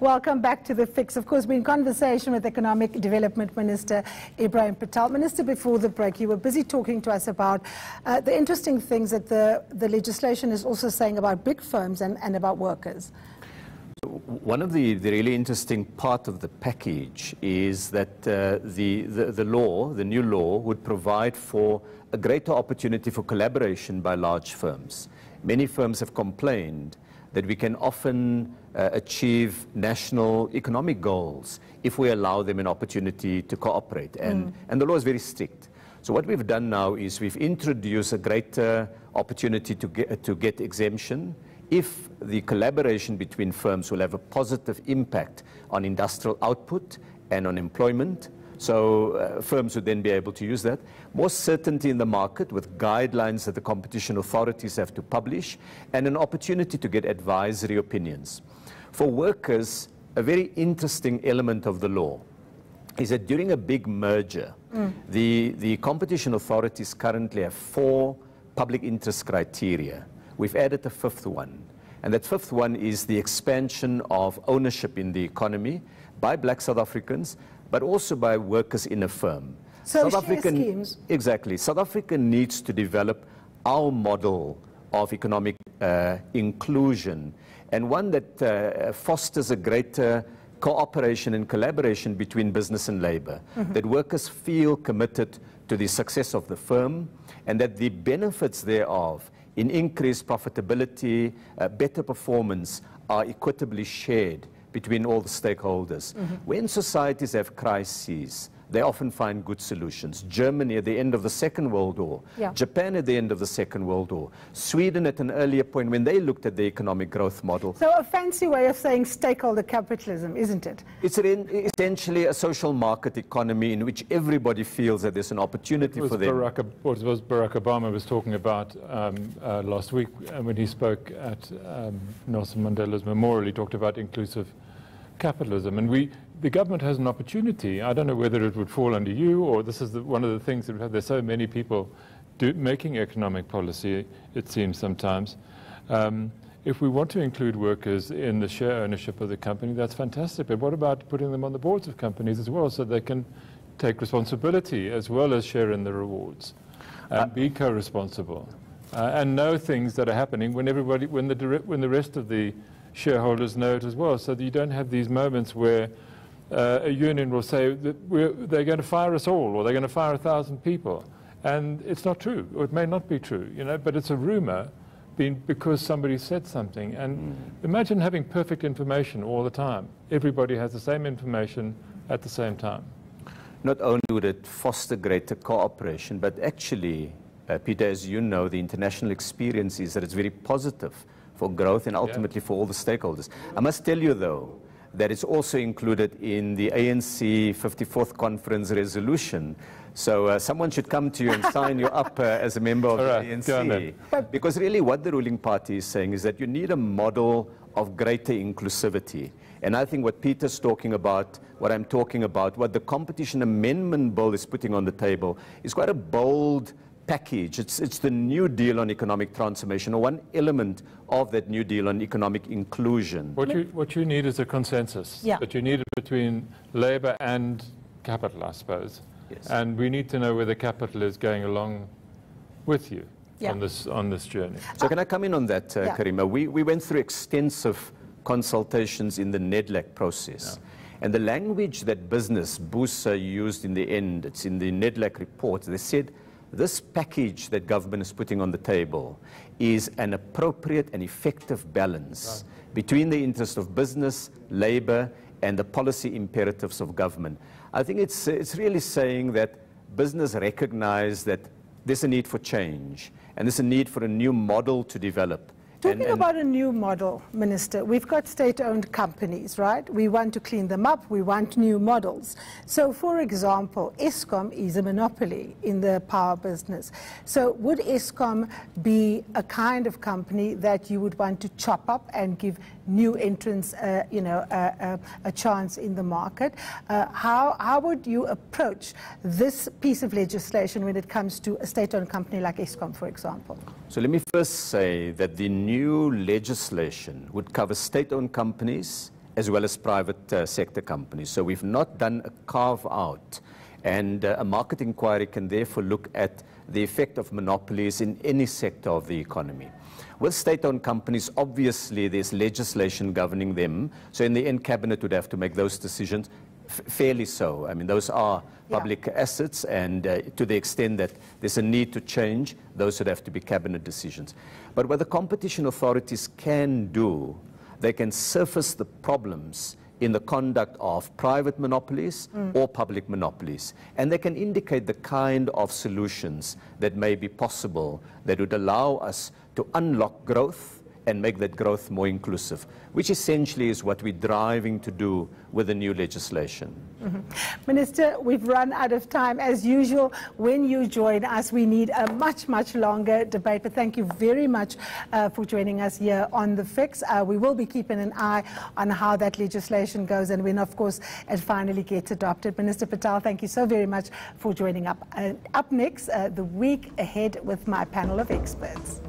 Welcome back to The Fix. Of course, we're in conversation with Economic Development Minister Ebrahim Patel. Minister, before the break, you were busy talking to us about the interesting things that the legislation is also saying about big firms and about workers. One of the really interesting part of the package is that the new law, would provide for a greater opportunity for collaboration by large firms. Many firms have complained that we can often achieve national economic goals if we allow them an opportunity to cooperate. And the law is very strict. So what we've done now is we've introduced a greater opportunity to get exemption if the collaboration between firms will have a positive impact on industrial output and on employment. So firms would then be able to use that. More certainty in the market with guidelines that the competition authorities have to publish, and an opportunity to get advisory opinions. For workers, a very interesting element of the law is that during a big merger, the competition authorities currently have 4 public interest criteria. We've added a 5th one, and that 5th one is the expansion of ownership in the economy by black South Africans, but also by workers in a firm. So South African schemes. Exactly. South Africa needs to develop our model of economic inclusion, and one that fosters a greater cooperation and collaboration between business and labor, that workers feel committed to the success of the firm, and that the benefits thereof in increased profitability, better performance, are equitably shared between all the stakeholders. When societies have crises, they often find good solutions. Germany at the end of the Second World War, Japan at the end of the Second World War, Sweden at an earlier point when they looked at the economic growth model. So a fancy way of saying stakeholder capitalism, isn't it? It's essentially a social market economy in which everybody feels that there's an opportunity for them. What was Barack Obama was talking about last week when he spoke at Nelson Mandela's memorial. He talked about inclusive capitalism, and the government has an opportunity. I don't know whether it would fall under you, or this is one of the things that we have. There's so many people making economic policy, it seems sometimes. If we want to include workers in the share ownership of the company, that's fantastic. But what about putting them on the boards of companies as well, so they can take responsibility as well as share in the rewards and be co-responsible and know things that are happening when the rest of the shareholders know it as well, so that you don't have these moments where a union will say that they're going to fire us all, or they're going to fire 1,000 people, and it's not true, or it may not be true, but it's a rumor because somebody said something. And imagine having perfect information all the time. Everybody has the same information at the same time. Not only would it foster greater cooperation, but actually, Peter, as you know, the international experience is that it's very positive for growth and ultimately for all the stakeholders. I must tell you, though, that it's also included in the ANC 54th Conference resolution. So someone should come to you and sign you up as a member of the ANC. Because really what the ruling party is saying is that you need a model of greater inclusivity. And I think what Peter's talking about, what I'm talking about, what the Competition Amendment Bill is putting on the table is quite a bold package. It's the New Deal on economic transformation, or one element of that New Deal on economic inclusion. What you need is a consensus. But you need it between labour and capital, I suppose. Yes. And we need to know whether capital is going along with you on this journey. So can I come in on that, Karima? We went through extensive consultations in the NEDLAC process. And the language that business, BUSA, used in the end, it's in the NEDLAC report, they said, this package that government is putting on the table is an appropriate and effective balance between the interest of business, labor, and the policy imperatives of government. I think it's really saying that business recognize that there's a need for change, and there's a need for a new model to develop. Talking about a new model, Minister, we've got state-owned companies, right? We want to clean them up. We want new models. So, for example, Eskom is a monopoly in the power business. So would Eskom be a kind of company that you would want to chop up and give new entrants, a chance in the market? How would you approach this piece of legislation when it comes to a state-owned company like Eskom, for example? So let me first say that the new legislation would cover state-owned companies as well as private sector companies. So we've not done a carve-out, and a market inquiry can therefore look at the effect of monopolies in any sector of the economy. With state-owned companies, obviously there's legislation governing them, so in the end Cabinet would have to make those decisions, fairly so. I mean, those are public assets, and to the extent that there's a need to change, those would have to be Cabinet decisions. But what the competition authorities can do, they can surface the problems in the conduct of private monopolies or public monopolies. And they can indicate the kind of solutions that may be possible that would allow us to unlock growth and make that growth more inclusive, which essentially is what we're driving to do with the new legislation. Minister, we've run out of time. As usual, when you join us, we need a much, much longer debate. But thank you very much for joining us here on The Fix. We will be keeping an eye on how that legislation goes and when, of course, it finally gets adopted. Minister Patel, thank you so very much for joining up. Up next, the week ahead with my panel of experts.